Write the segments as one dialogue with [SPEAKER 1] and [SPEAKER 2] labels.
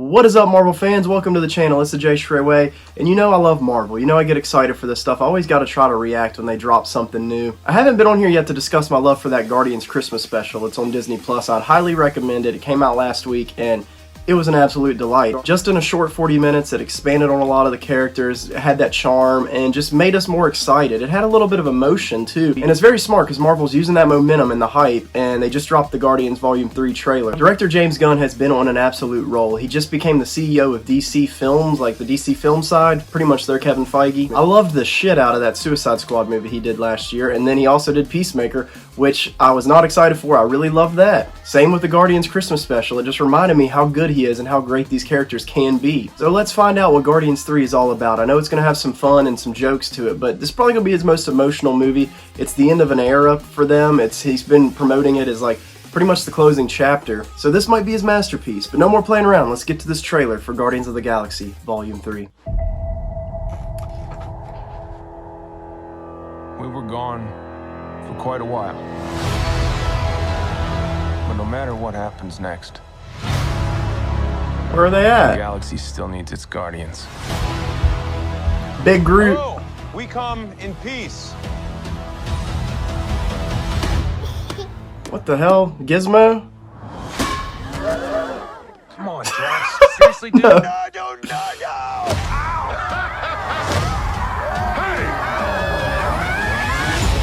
[SPEAKER 1] What is up, Marvel fans? Welcome to the channel. It's the Jay Shreyway, and you know I love Marvel. You know I get excited for this stuff. I always got to try to react when they drop something new. I haven't been on here yet to discuss my love for that Guardians Christmas special. It's on Disney Plus. I'd highly recommend it. It came out last week, and it was an absolute delight. Just in a short 40 minutes, it expanded on a lot of the characters, it had that charm, and just made us more excited. It had a little bit of emotion, too. And it's very smart, because Marvel's using that momentum and the hype, and they just dropped the Guardians Volume 3 trailer. Director James Gunn has been on an absolute roll. He just became the CEO of DC Films, like the DC film side, pretty much their Kevin Feige. I loved the shit out of that Suicide Squad movie he did last year, and then he also did Peacemaker, which I was not excited for. I really loved that. Same with the Guardians Christmas special. It just reminded me how good he is and how great these characters can be. So let's find out what Guardians 3 is all about. I know it's going to have some fun and some jokes to it, but this is probably going to be his most emotional movie. It's the end of an era for them. He's been promoting it as like pretty much the closing chapter. So this might be his masterpiece, but no more playing around. Let's get to this trailer for Guardians of the Galaxy Volume 3.
[SPEAKER 2] We were gone for quite a while. But no matter what happens next,
[SPEAKER 1] where are they
[SPEAKER 2] the
[SPEAKER 1] at?
[SPEAKER 2] galaxy still needs its guardians.
[SPEAKER 1] Big Groot.
[SPEAKER 3] Hello, we come in peace.
[SPEAKER 1] What the hell? Gizmo?
[SPEAKER 2] Come on, Drax. Seriously, dude?
[SPEAKER 1] No.
[SPEAKER 3] No.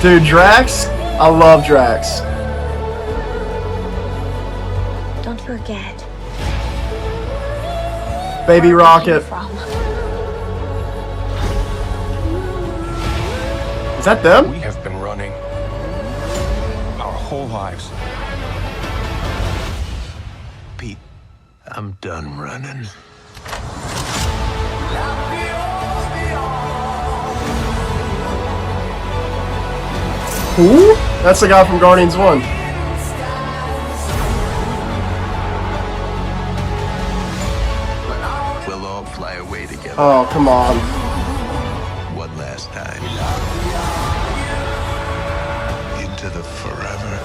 [SPEAKER 1] Dude, Drax? I love Drax.
[SPEAKER 4] Don't forget.
[SPEAKER 1] Baby
[SPEAKER 4] where I came
[SPEAKER 1] Rocket.
[SPEAKER 4] from.
[SPEAKER 1] Is that them?
[SPEAKER 2] We have been running our whole lives.
[SPEAKER 5] Pete, I'm done running.
[SPEAKER 1] Who? That's the guy from Guardians 1.
[SPEAKER 5] We'll all fly away together.
[SPEAKER 1] Oh, come on.
[SPEAKER 5] One last time. Into the forever.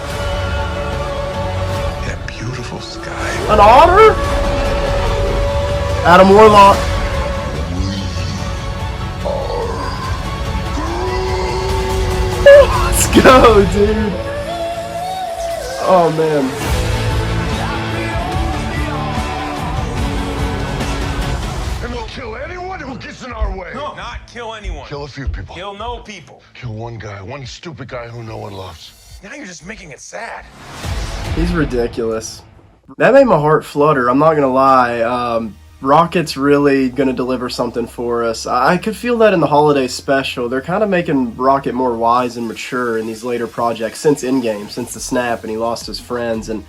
[SPEAKER 5] That beautiful sky.
[SPEAKER 1] An otter? Adam Warlock. Let's go, dude. Oh, man.
[SPEAKER 6] And we'll kill anyone who gets in our way.
[SPEAKER 3] No, not kill anyone.
[SPEAKER 6] Kill a few people.
[SPEAKER 3] Kill no people.
[SPEAKER 6] Kill one guy, one stupid guy who no one loves.
[SPEAKER 3] Now you're just making it sad.
[SPEAKER 1] He's ridiculous. That made my heart flutter, I'm not gonna lie. Rocket's really gonna deliver something for us. I could feel that in the holiday special. They're kind of making Rocket more wise and mature in these later projects since Endgame, since the snap and he lost his friends. And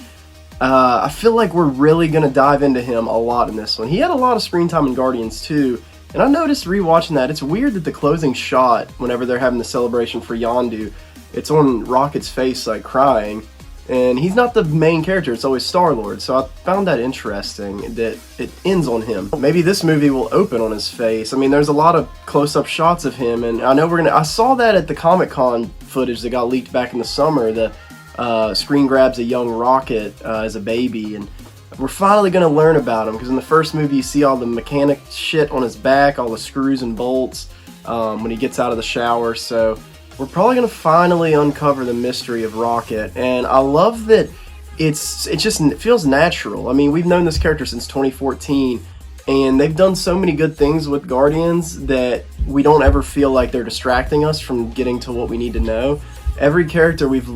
[SPEAKER 1] I feel like we're really gonna dive into him a lot in this one. He had a lot of screen time in Guardians too. And I noticed rewatching that, it's weird that the closing shot, whenever they're having the celebration for Yondu, it's on Rocket's face like crying. And he's not the main character, it's always Star-Lord, so I found that interesting that it ends on him. Maybe this movie will open on his face. I mean, there's a lot of close-up shots of him, and I know I saw that at the Comic-Con footage that got leaked back in the summer. The screen grabs a young Rocket as a baby, and we're finally going to learn about him, because in the first movie you see all the mechanic shit on his back, all the screws and bolts when he gets out of the shower, so we're probably going to finally uncover the mystery of Rocket, and I love that it feels natural. I mean, we've known this character since 2014, and they've done so many good things with Guardians that we don't ever feel like they're distracting us from getting to what we need to know. Every character we've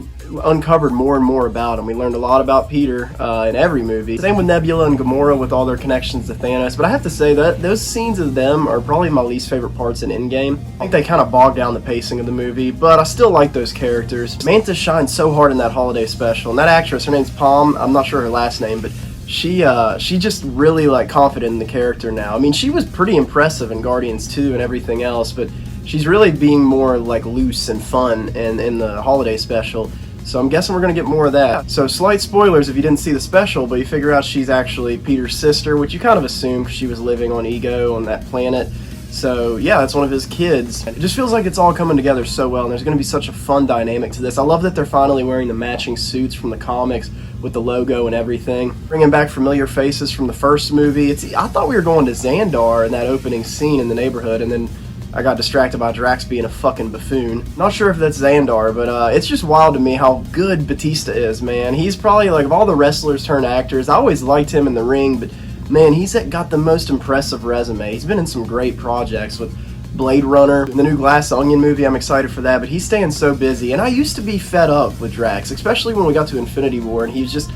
[SPEAKER 1] uncovered more and more about him. We learned a lot about Peter in every movie. Same with Nebula and Gamora with all their connections to Thanos, but I have to say that those scenes of them are probably my least favorite parts in Endgame. I think they kind of bogged down the pacing of the movie, but I still like those characters. Manta shines so hard in that holiday special, and that actress, her name's Palm, I'm not sure her last name, but she just really like confident in the character now. I mean, she was pretty impressive in Guardians 2 and everything else, but she's really being more like loose and fun in the holiday special. So I'm guessing we're going to get more of that. So slight spoilers if you didn't see the special, but you figure out she's actually Peter's sister, which you kind of assume because she was living on Ego on that planet. So yeah, that's one of his kids. It just feels like it's all coming together so well, and there's going to be such a fun dynamic to this. I love that they're finally wearing the matching suits from the comics with the logo and everything. Bringing back familiar faces from the first movie. I thought we were going to Xandar in that opening scene in the neighborhood, and then I got distracted by Drax being a fucking buffoon. Not sure if that's Xandar, but it's just wild to me how good Batista is, man. He's probably, like, of all the wrestlers turned actors, I always liked him in the ring, but man, he's got the most impressive resume. He's been in some great projects with Blade Runner, the new Glass Onion movie. I'm excited for that, but he's staying so busy. And I used to be fed up with Drax, especially when we got to Infinity War and he was just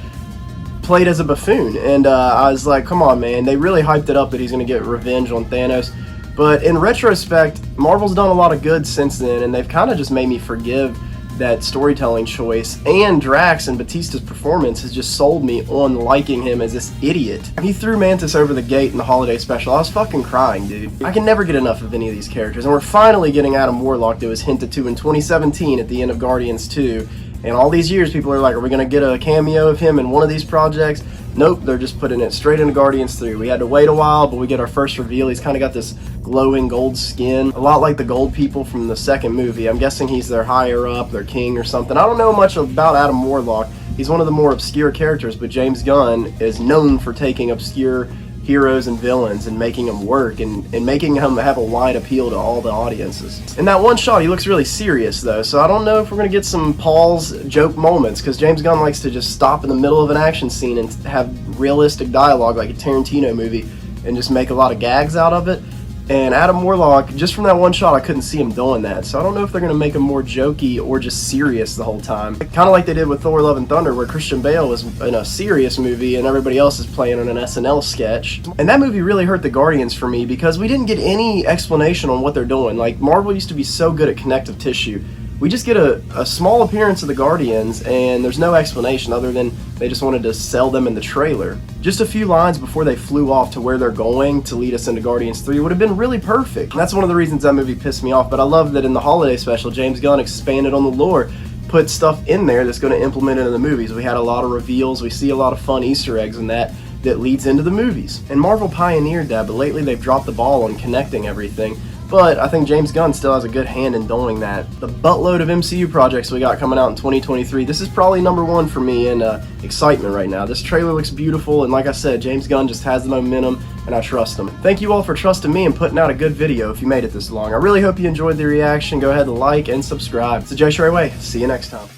[SPEAKER 1] played as a buffoon. And I was like, come on, man. They really hyped it up that he's going to get revenge on Thanos. But in retrospect, Marvel's done a lot of good since then, and they've kind of just made me forgive that storytelling choice. And Drax and Batista's performance has just sold me on liking him as this idiot. He threw Mantis over the gate in the holiday special. I was fucking crying, dude. I can never get enough of any of these characters. And we're finally getting Adam Warlock that was hinted to in 2017 at the end of Guardians 2. And all these years, people are like, are we going to get a cameo of him in one of these projects? Nope, they're just putting it straight into Guardians 3. We had to wait a while, but we get our first reveal. He's kind of got this glowing gold skin, a lot like the gold people from the second movie. I'm guessing he's their higher up, their king or something. I don't know much about Adam Warlock. He's one of the more obscure characters, but James Gunn is known for taking obscure heroes and villains and making them work and making him have a wide appeal to all the audiences. In that one shot, he looks really serious though, so I don't know if we're going to get some Paul's joke moments, because James Gunn likes to just stop in the middle of an action scene and have realistic dialogue like a Tarantino movie and just make a lot of gags out of it. And Adam Warlock, just from that one shot, I couldn't see him doing that. So I don't know if they're going to make him more jokey or just serious the whole time. Kind of like they did with Thor Love and Thunder, where Christian Bale was in a serious movie and everybody else is playing on an SNL sketch. And that movie really hurt the Guardians for me because we didn't get any explanation on what they're doing. Like, Marvel used to be so good at connective tissue. We just get a small appearance of the Guardians, and there's no explanation other than they just wanted to sell them in the trailer. Just a few lines before they flew off to where they're going to lead us into Guardians 3 would have been really perfect. And that's one of the reasons that movie pissed me off, but I love that in the holiday special, James Gunn expanded on the lore, put stuff in there that's going to implement it in the movies. We had a lot of reveals, we see a lot of fun Easter eggs in that leads into the movies. And Marvel pioneered that, but lately they've dropped the ball on connecting everything. But I think James Gunn still has a good hand in doing that. The buttload of MCU projects we got coming out in 2023, this is probably number one for me in excitement right now. This trailer looks beautiful, and like I said, James Gunn just has the momentum, and I trust him. Thank you all for trusting me and putting out a good video if you made it this long. I really hope you enjoyed the reaction. Go ahead and like and subscribe. It's the Jay Shrey Way. See you next time.